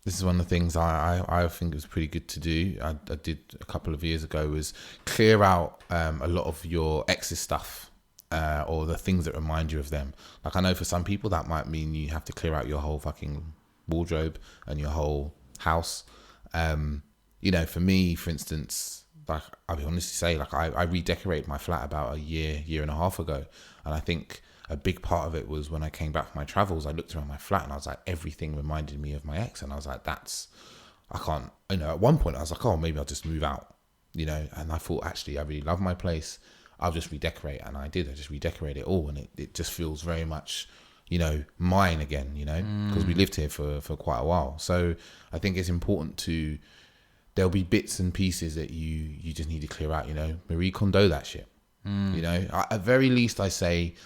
this is one of the things I think was pretty good to do. I did a couple of years ago, was clear out a lot of your ex's stuff or the things that remind you of them. Like I know for some people that might mean you have to clear out your whole fucking wardrobe and your whole house. You know, for me, for instance, like I'll be honest to say, like I redecorated my flat about a year and a half ago, and I think a big part of it was when I came back from my travels, I looked around my flat and I was like, everything reminded me of my ex, and I was like, I can't, you know, at one point I was like, oh, maybe I'll just move out, you know, and I thought, actually, I really love my place, I'll just redecorate, and I just redecorated it all, and it just feels very much, you know, mine again, you know, because we lived here for quite a while. So I think it's important to, there'll be bits and pieces that you just need to clear out, you know, Marie Kondo that shit, you know, at very least I say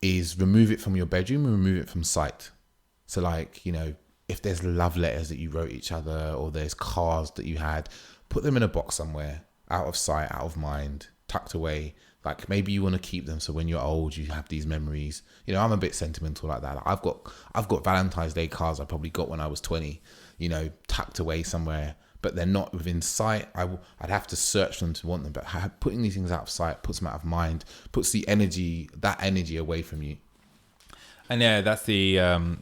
is remove it from your bedroom and remove it from sight. So like, you know, if there's love letters that you wrote each other or there's cards that you had, put them in a box somewhere, out of sight, out of mind, tucked away. Like maybe you want to keep them so when you're old you have these memories. You know, I'm a bit sentimental like that. Like I've got Valentine's Day cards I probably got when I was 20, you know, tucked away somewhere, but they're not within sight. I'd have to search them to want them. But putting these things out of sight puts them out of mind, puts that energy away from you. And yeah, that's the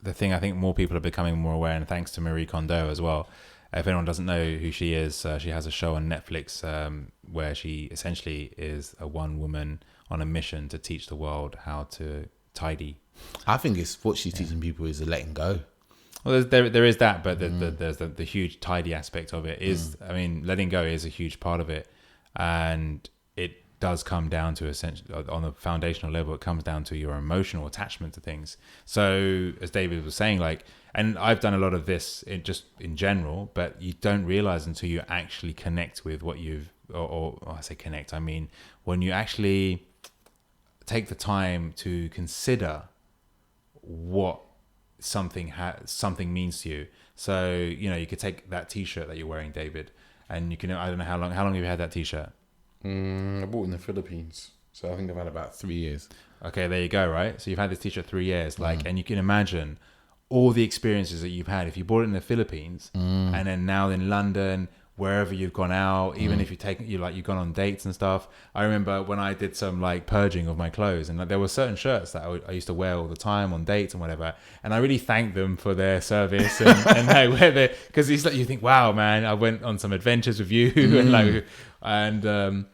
thing. I think more people are becoming more aware, and thanks to Marie Kondo as well. If anyone doesn't know who she is, she has a show on Netflix where she essentially is a one woman on a mission to teach the world how to tidy. I think it's what she's teaching people is letting go. Well, there is that, but there's the huge tidy aspect of it. I mean, letting go is a huge part of it, and it does come down to essentially on the foundational level. It comes down to your emotional attachment to things. So, as David was saying, like, and I've done a lot of this in general, but you don't realize until you actually connect with what or I say connect. I mean, when you actually take the time to consider what something means to you. So, you know, you could take that T-shirt that you're wearing, David, and you can, I don't know how long have you had that T-shirt? I bought it in the Philippines, so I think I've had about 3 years. Okay, there you go, right? So you've had this T-shirt 3 years, like, and you can imagine all the experiences that you've had if you bought it in the Philippines, and then now in London, wherever you've gone out, even if you've gone on dates and stuff. I remember when I did some like purging of my clothes, and like, there were certain shirts that I used to wear all the time on dates and whatever, and I really thanked them for their service and I wear their, because it's like you think, wow, man, I went on some adventures with you and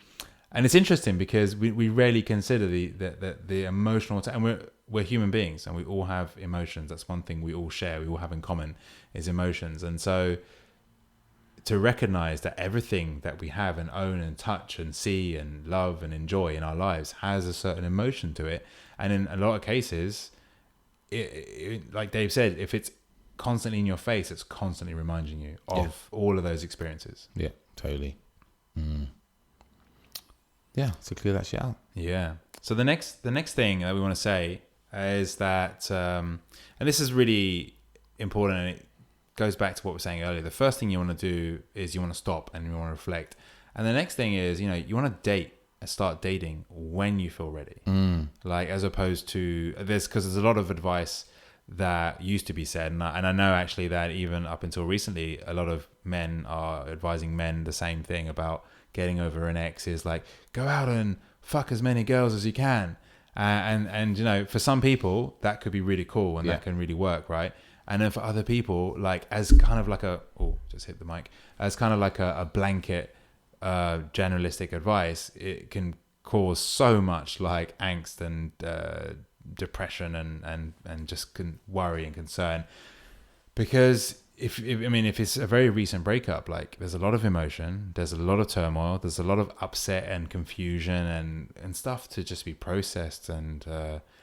it's interesting because we rarely consider the emotional and we're human beings and we all have emotions. That's one thing we all share, we all have in common is emotions. And so to recognize that everything that we have and own and touch and see and love and enjoy in our lives has a certain emotion to it. And in a lot of cases, like Dave said, if it's constantly in your face, it's constantly reminding you of all of those experiences. Yeah, totally. Yeah, so clear that shit out. Yeah. So the next thing that we want to say is that, and this is really important, and it goes back to what we were saying earlier. The first thing you want to do is you want to stop and you want to reflect. And the next thing is, you know, you want to date and start dating when you feel ready. Like, as opposed to because there's a lot of advice that used to be said. And I know actually that even up until recently, a lot of men are advising men the same thing about getting over an ex is like, go out and fuck as many girls as you can. And you know, for some people that could be really cool and that can really work, right? And then for other people, like as kind of like just hit the mic, as kind of like a blanket, generalistic advice, it can cause so much like angst and depression and just worry and concern. Because if it's a very recent breakup, like there's a lot of emotion, there's a lot of turmoil, there's a lot of upset and confusion and stuff to just be processed and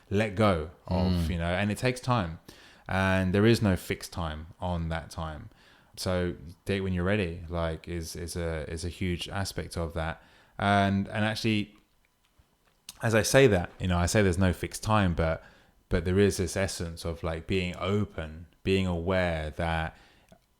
let go of, you know, and it takes time. And there is no fixed time on that time. So date when you're ready, like is a huge aspect of that. And actually, as I say that, you know, I say there's no fixed time, but there is this essence of like being open, being aware that,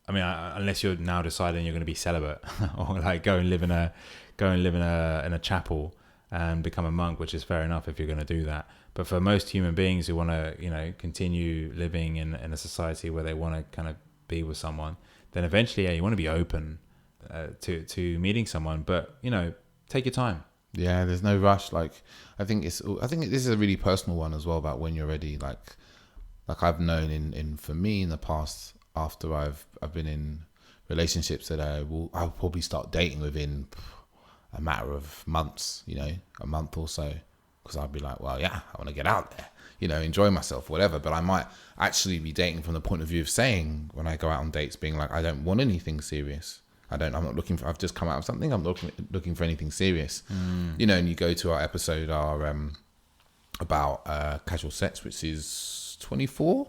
I mean, unless you're now deciding you're going to be celibate or like go and live in a chapel and become a monk, which is fair enough if you're going to do that. But for most human beings who want to, you know, continue living in a society where they want to kind of be with someone, then eventually, you want to be open to meeting someone. But, you know, take your time. Yeah, there's no rush. Like, I think this is a really personal one as well about when you're ready. Like I've known in for me in the past, after I've been in relationships that I'll probably start dating within a matter of months, a month or so, because I'll be like, well, yeah, I want to get out there, enjoy myself, whatever. But I might actually be dating from the point of view of saying, when I go out on dates, being like, I don't want anything serious. I'm not looking for, I've just come out of something, I'm looking for anything serious. And you go to our episode, about casual sex, which is 24.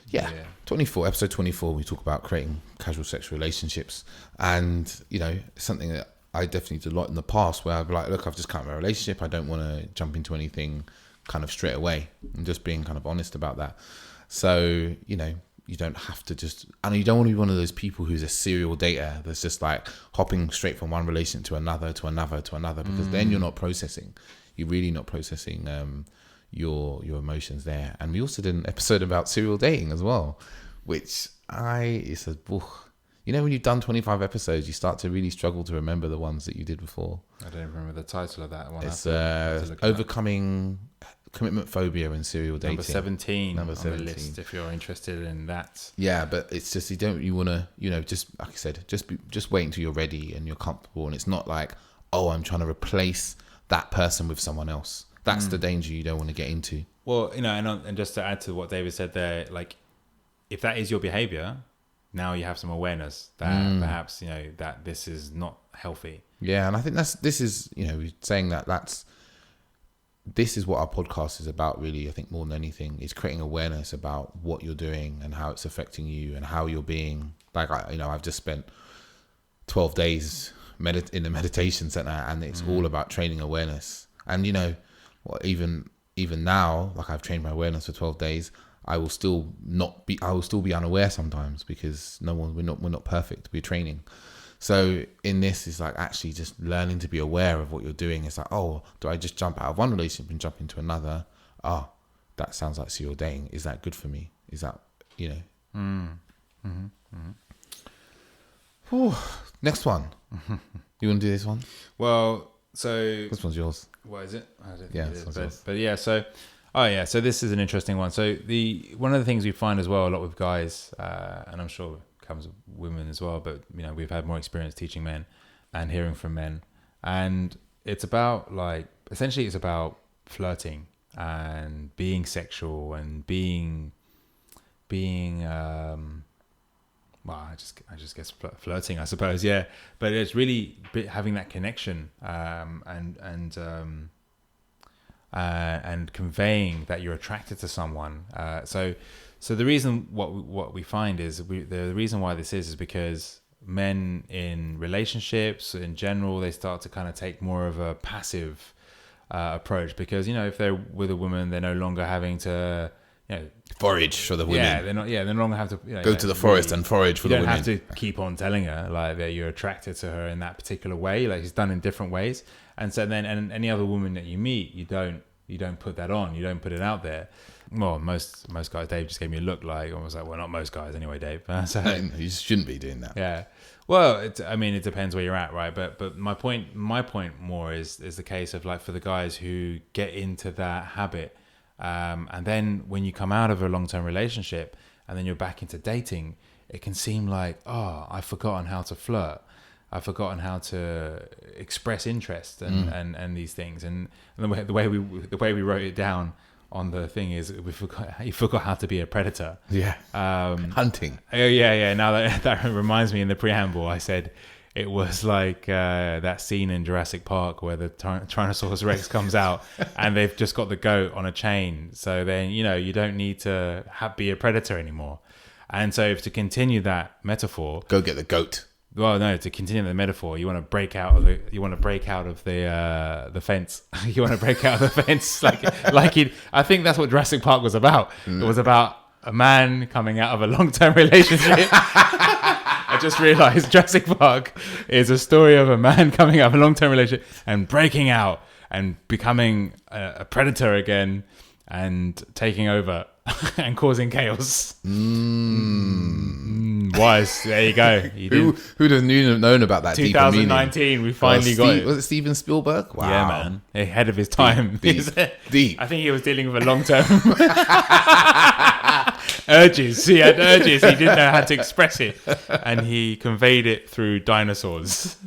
Yeah, 24, episode 24, we talk about creating casual sexual relationships. And, it's something that I definitely did a lot in the past, where I'd be like, look, I've just come out of a relationship. I don't want to jump into anything kind of straight away, and just being kind of honest about that. So, you don't have to and you don't want to be one of those people who's a serial dater that's just like hopping straight from one relationship to another, because then you're not processing. You're really not processing your emotions there. And we also did an episode about serial dating as well, which when you've done 25 episodes, you start to really struggle to remember the ones that you did before. I don't remember the title of that one. It's overcoming commitment phobia and serial dating. Number 17 on the list, if you're interested in that. Yeah, but it's just, you want to, just like I said, just wait until you're ready and you're comfortable. And it's not like, oh, I'm trying to replace that person with someone else. That's the danger you don't want to get into. Well, and just to add to what David said there, like, if that is your behavior, now you have some awareness that perhaps, that this is not healthy. Yeah, and I think this is saying this is what our podcast is about, really. I think more than anything is creating awareness about what you're doing and how it's affecting you and how you're being. Like, I've just spent 12 days in the meditation center, and it's all about training awareness. And even now, like, I've trained my awareness for 12 days. I will still be unaware sometimes, because we're not perfect. We're training. So in this, is like actually just learning to be aware of what you're doing. It's like, oh, do I just jump out of one relationship and jump into another? Oh, that sounds like serial dating. Is that good for me? Is that, Ooh, next one. You want to do this one? Well, so this one's yours. What is it? I don't think yeah, it is. Yours. But yeah, so so this is an interesting one. So one of the things we find as well a lot with guys, and I'm sure comes with women as well, but we've had more experience teaching men and hearing from men, and it's about, like, essentially it's about flirting and being sexual and being I just guess flirting, I suppose. Yeah, but it's really having that connection and conveying that you're attracted to someone. So the reason what we find is the reason why this is because men in relationships in general, they start to kind of take more of a passive approach, because if they're with a woman, they're no longer having to forage for the women. Yeah, they no longer have to go to the forest and forage for the women. You don't have to keep on telling her like that you're attracted to her in that particular way. Like, it's done in different ways. And so then, and any other woman that you meet, you don't put that on. You don't put it out there. Well, most guys. Dave just gave me a look, like, almost like, well, not most guys anyway, Dave. So, you shouldn't be doing that. Yeah. Well, it depends where you're at, right? But my point more is the case of, like, for the guys who get into that habit, and then when you come out of a long-term relationship and then you're back into dating, it can seem like, oh, I've forgotten how to flirt. I've forgotten how to express interest and these things. And the way we wrote it down on the thing is you forgot how to be a predator. Yeah. Hunting. Yeah. Now that reminds me, in the preamble, I said it was like that scene in Jurassic Park where the Tyrannosaurus Rex comes out and they've just got the goat on a chain. So then, you don't need to be a predator anymore. And so to continue that metaphor, go get the goat. Well, no, to continue the metaphor, you want to break out of the fence. You want to break out of the fence, I think that's what Jurassic Park was about. It was about a man coming out of a long-term relationship. I just realized Jurassic Park is a story of a man coming out of a long-term relationship and breaking out and becoming a predator again and taking over and causing chaos. was. There you go. Who'd have known about that? 2019, we finally got it. Was it Steven Spielberg? Wow. Yeah, man. Ahead of his time. Deep. I think he was dealing with a long-term urges. He had urges. He didn't know how to express it. And he conveyed it through dinosaurs.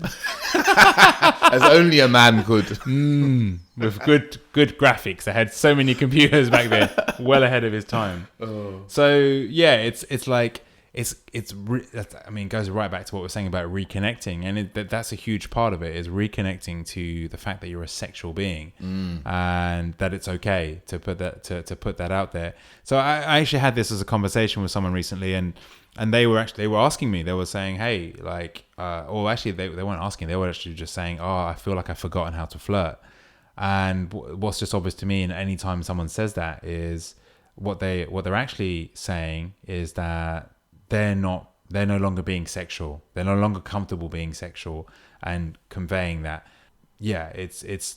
As only a man could. With good graphics. They had so many computers back then. Well ahead of his time. Oh. So, yeah, it's like... it goes right back to what we're saying about reconnecting, and that's a huge part of it, is reconnecting to the fact that you're a sexual being, and that it's okay to put that to put that out there. So I actually had this as a conversation with someone recently, and they were asking me, they were saying, hey, like, or actually they weren't asking, they were actually just saying, oh, I feel like I've forgotten how to flirt. And what's just obvious to me, and anytime someone says that, is what they're actually saying is that they're no longer being sexual. They're no longer comfortable being sexual, and conveying that. Yeah,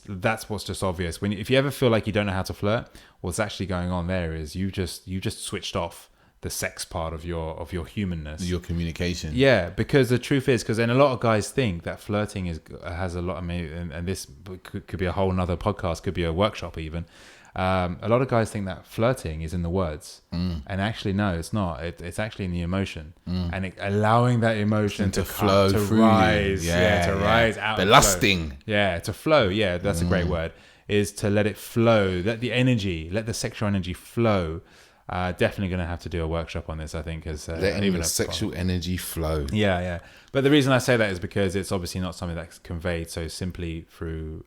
that's what's just obvious. If you ever feel like you don't know how to flirt, what's actually going on there is you just switched off the sex part of your humanness, your communication. Yeah, because the truth is, then a lot of guys think that flirting has a lot of, and this could be a whole nother podcast, could be a workshop even. A lot of guys think that flirting is in the words, and actually no, it's not. It's actually in the emotion, and allowing that emotion to flow, to through rise, you. rise out, the lusting, to flow. Yeah, that's a great word. Is to let it flow, let the sexual energy flow. Definitely going to have to do a workshop on this, I think, as letting the sexual energy flow. Yeah. But the reason I say that is because it's obviously not something that's conveyed so simply through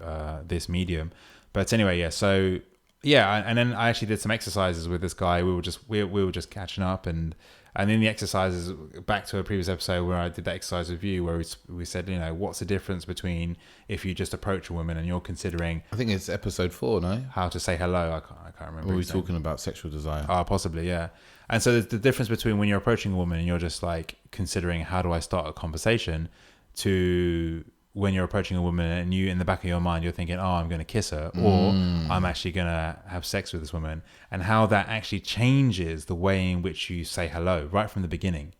this medium. But anyway, yeah. So. Yeah, and then I actually did some exercises with this guy. We were just catching up, and in the exercises, back to a previous episode where I did that exercise with you, where we said, what's the difference between if you just approach a woman and you're considering, I think it's episode 4, no? How to say hello. I can't remember. Were we talking about sexual desire? Possibly, yeah. And so the difference between when you're approaching a woman and you're just like considering how do I start a conversation, to when you're approaching a woman and you, in the back of your mind, you're thinking, oh, I'm going to kiss her, or I'm actually going to have sex with this woman, and how that actually changes the way in which you say hello right from the beginning.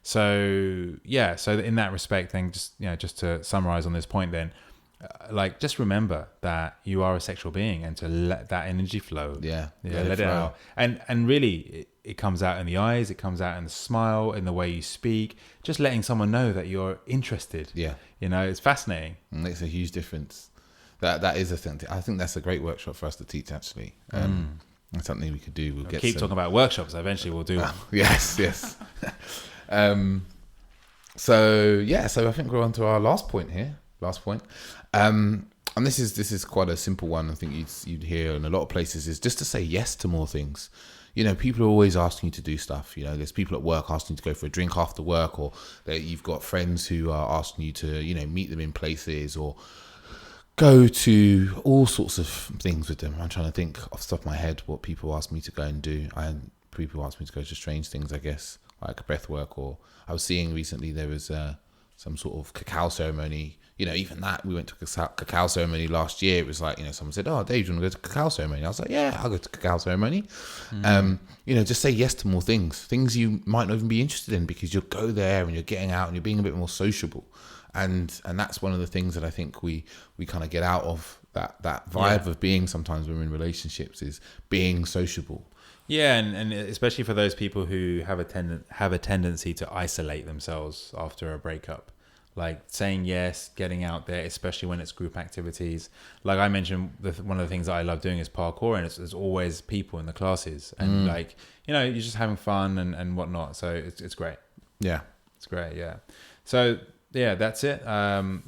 So yeah, so in that respect, then just to summarize on this point, then just remember that you are a sexual being, and to let that energy flow. Let it out, and really it comes out in the eyes, it comes out in the smile, in the way you speak, just letting someone know that you're interested. It's fascinating. It makes a huge difference. That is a thing. I think that's a great workshop for us to teach, actually. That's something we could do. We'll get keep talking about workshops. Eventually we'll do one. Yes. So I think we're on to our last point here. And this is quite a simple one. I think you'd hear in a lot of places, is just to say yes to more things. People are always asking you to do stuff. There's people at work asking you to go for a drink after work, or that you've got friends who are asking you to, meet them in places, or go to all sorts of things with them. I'm trying to think off the top of my head what people ask me to go and do. People ask me to go to strange things, I guess, like breath work, or I was seeing recently there was some sort of cacao ceremony. Even that, we went to a cacao ceremony last year. It was like, someone said, oh, Dave, do you want to go to cacao ceremony? I was like, yeah, I'll go to cacao ceremony. Just say yes to more things you might not even be interested in, because you'll go there and you're getting out and you're being a bit more sociable. And that's one of the things that I think we kind of get out of that vibe of being, sometimes when we're in relationships, is being sociable. Yeah, and especially for those people who have a tendency to isolate themselves after a breakup. Like saying yes, getting out there, especially when it's group activities. Like I mentioned, one of the things that I love doing is parkour, and there's always people in the classes, and you're just having fun and whatnot. So it's great. Yeah, it's great. Yeah. So yeah, that's it.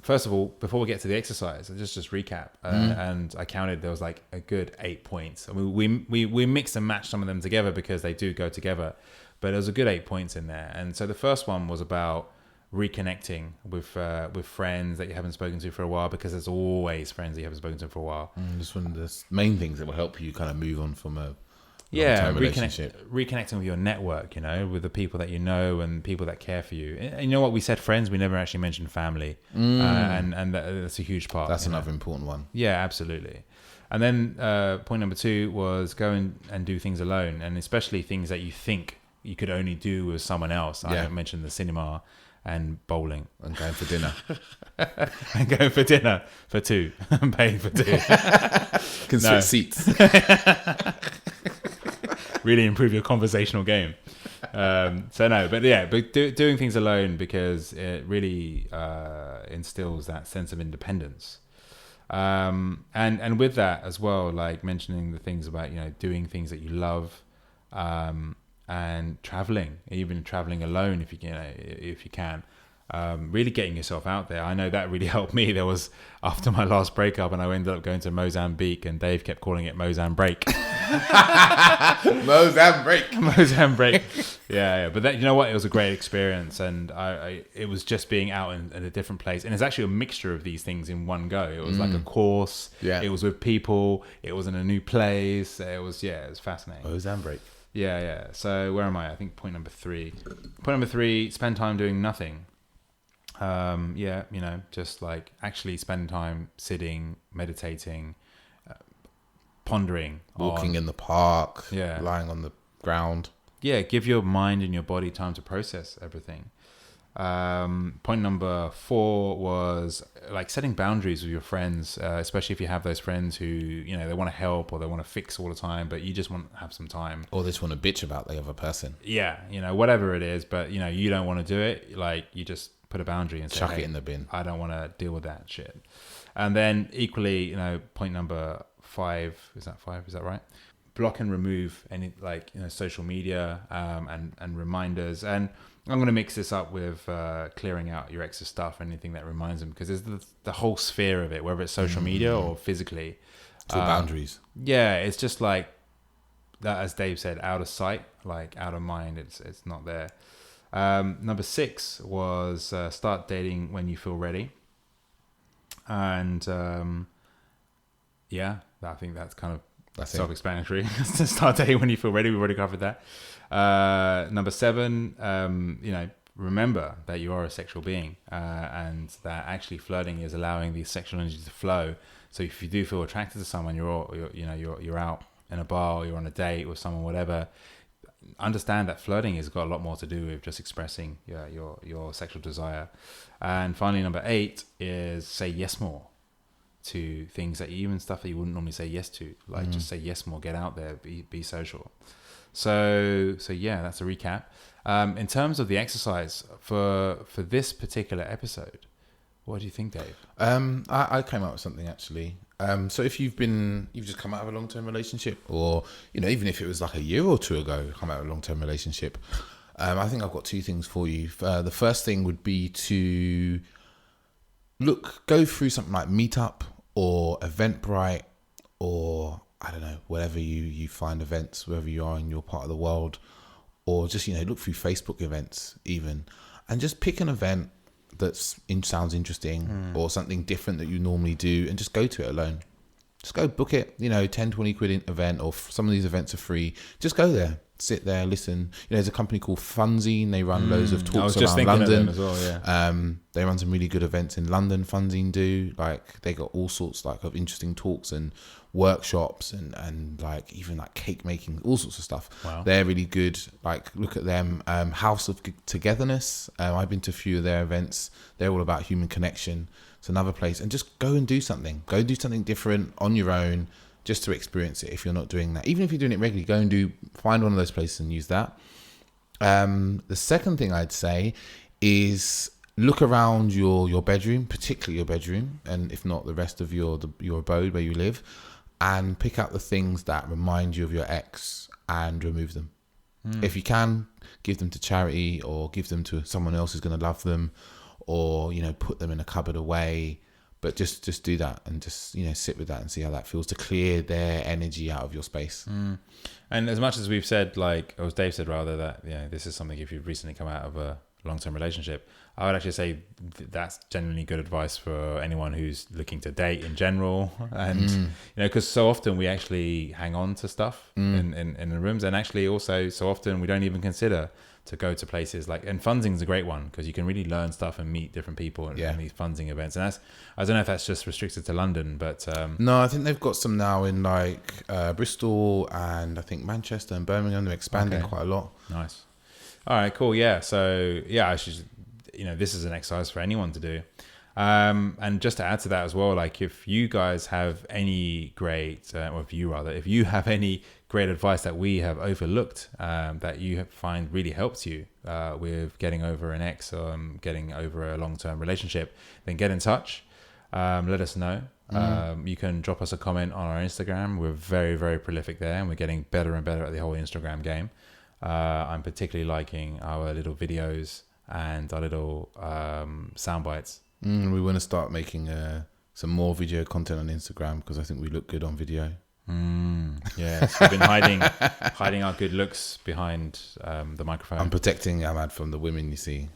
First of all, before we get to the exercise, just recap. And I counted, there was like a good 8 points. I mean, we mixed and matched some of them together because they do go together, but there was a good 8 points in there. And so the first one was about reconnecting with friends that you haven't spoken to for a while, because there's always friends that you haven't spoken to for a while. Just one of the main things that will help you kind of move on from a relationship. Reconnecting with your network, with the people that you know and people that care for you. And you know what, we said friends, we never actually mentioned family, and that's a huge part. That's another important one. Yeah, absolutely. And then point number 2 was go and do things alone, and especially things that you think you could only do with someone else. Yeah. I mentioned the cinema and bowling And going for dinner. and going for dinner for two and paying for two. Can No. switch seats. Really improve your conversational game. But doing things alone, because it really instills that sense of independence. And with that as well, like mentioning the things about, doing things that you love, and traveling, even traveling alone if you can. Really getting yourself out there. I know that really helped me. There was, after my last breakup, and I ended up going to Mozambique, and Dave kept calling it Mozambique. Mozambique. Mozambique. Yeah. But that, you know what? It was a great experience, and it was just being out in a different place. And it's actually a mixture of these things in one go. It was like a course. Yeah. It was with people. It was in a new place. It was fascinating. Mozambique. Yeah. So where am I? I think point number 3. Point number 3, spend time doing nothing. Just like actually spend time sitting, meditating, pondering, Walking in the park. Yeah. Lying on the ground. Yeah, give your mind and your body time to process everything. Point number 4 was like setting boundaries with your friends, especially if you have those friends who, they want to help or they want to fix all the time, but you just want to have some time. Or they just want to bitch about the other person. Yeah, whatever it is, but you don't want to do it. Like, you just put a boundary and say, Chuck it in the bin. I don't want to deal with that shit. And then equally, point number 5, is that 5? Is that right? Block and remove any social media, and reminders. And I'm going to mix this up with clearing out your ex's stuff, anything that reminds them, because there's the whole sphere of it, whether it's social media or physically. It's all boundaries. Yeah, it's just like that, as Dave said, out of sight, like out of mind. It's not there. Number 6 was start dating when you feel ready. And I think that's kind of self-explanatory. To start dating when you feel ready. We've already covered that. Number 7, remember that you are a sexual being, and that actually flirting is allowing the sexual energy to flow. So if you do feel attracted to someone, you're out in a bar, or you're on a date with someone, whatever. Understand that flirting has got a lot more to do with just expressing your sexual desire. And finally, number 8 is say yes more to things stuff that you wouldn't normally say yes to. Like, just say yes more, get out there, be social. So yeah, that's a recap. In terms of the exercise for this particular episode, what do you think, Dave? I came up with something actually. So if you've just come out of a long-term relationship, or even if it was like a year or 2 ago, come out of a long-term relationship, I think I've got 2 things for you. The first thing would be to go through something like Meetup or Eventbrite, or I don't know, wherever you find events, wherever you are in your part of the world, or just look through Facebook events even, and just pick an event that sounds interesting, or something different that you normally do, and just go to it alone. Just go book it, 10, 20 quid event, or some of these events are free. Just go there, sit there, listen. There's a company called Funzine. They run loads of talks around London as well, yeah. They run some really good events in London. Funzine do, like, they got all sorts of interesting talks and workshops and like even like cake making, all sorts of stuff. Wow. They're They're really good. Like, look at them. House of Togetherness. I've been to a few of their events. They're all about human connection. It's another place. And just go and do something. Go do something different on your own, just to experience it. If you're not doing that, even if you're doing it regularly, go and find one of those places and use that. The second thing I'd say is look around your bedroom, particularly your bedroom, and if not the rest of your abode where you live, and pick out the things that remind you of your ex and remove them. If you can, give them to charity, or give them to someone else who's going to love them, or put them in a cupboard away. But just do that, and just sit with that and see how that feels, to clear their energy out of your space. And as much as we've said, like, or as Dave said rather, that this is something, if you've recently come out of a long-term relationship, I would actually say that's genuinely good advice for anyone who's looking to date in general. And because so often we actually hang on to stuff in the rooms, and actually also so often we don't even consider to go to places like, and Funzing is a great one, because you can really learn stuff and meet different people in these Funzing events. And I don't know if that's just restricted to London, but no, I think they've got some now in like Bristol, and I think Manchester and Birmingham. They're expanding quite a lot. Nice. All right, cool. Yeah. So yeah, I should, this is an exercise for anyone to do. And just to add to that as well, like if you guys have any great, or if you have any great advice that we have overlooked, that you find really helps you with getting over an ex or getting over a long-term relationship, then get in touch. Let us know. You can drop us a comment on our Instagram. We're very, very prolific there, and we're getting better and better at the whole Instagram game. I'm particularly liking our little videos and our little sound bites. We want to start making some more video content on Instagram because I think we look good on video. Yes, we've been hiding our good looks behind the microphone. I'm protecting Ahmad from the women, you see.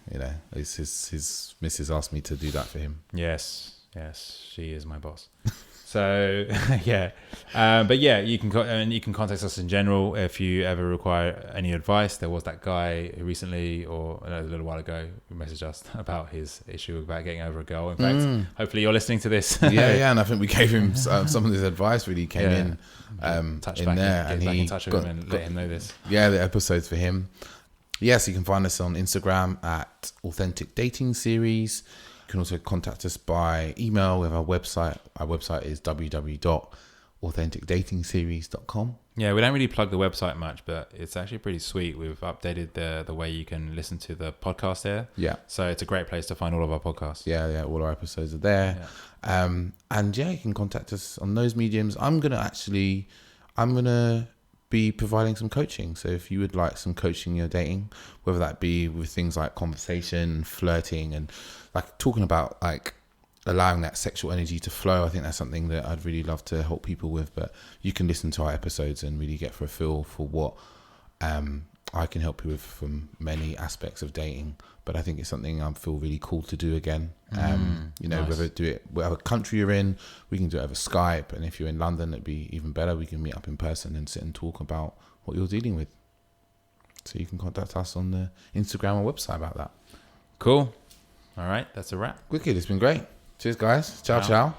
His missus asked me to do that for him. Yes, she is my boss. So yeah, but yeah, you can contact us in general if you ever require any advice. There was that guy who recently, or a little while ago, who messaged us about his issue about getting over a girl. In fact, hopefully you're listening to this. yeah, and I think we gave him some of his advice. Really came in there, and he in touch with him and let him know this. Yeah, the episodes for him. Yes, you can find us on Instagram at Authentic Dating Series. You can also contact us by email. We have our website. Our website is www.authenticdatingseries.com. Yeah, we don't really plug the website much, but it's actually pretty sweet. We've updated the way you can listen to the podcast there. Yeah. So it's a great place to find all of our podcasts. Yeah, all our episodes are there. Yeah. And yeah, you can contact us on those mediums. I'm gonna be providing some coaching. So if you would like some coaching in your dating, whether that be with things like conversation, flirting, and like talking about like allowing that sexual energy to flow, I think that's something that I'd really love to help people with. But you can listen to our episodes and really get for a feel for what I can help you with from many aspects of dating. But I think it's something I feel really cool to do again. Nice. Whether do it whatever country you're in, we can do it over Skype, and if you're in London, it'd be even better. We can meet up in person and sit and talk about what you're dealing with. So you can contact us on the Instagram or website about that. Cool. All right, that's a wrap. Wicked, it's been great. Cheers, guys. Ciao.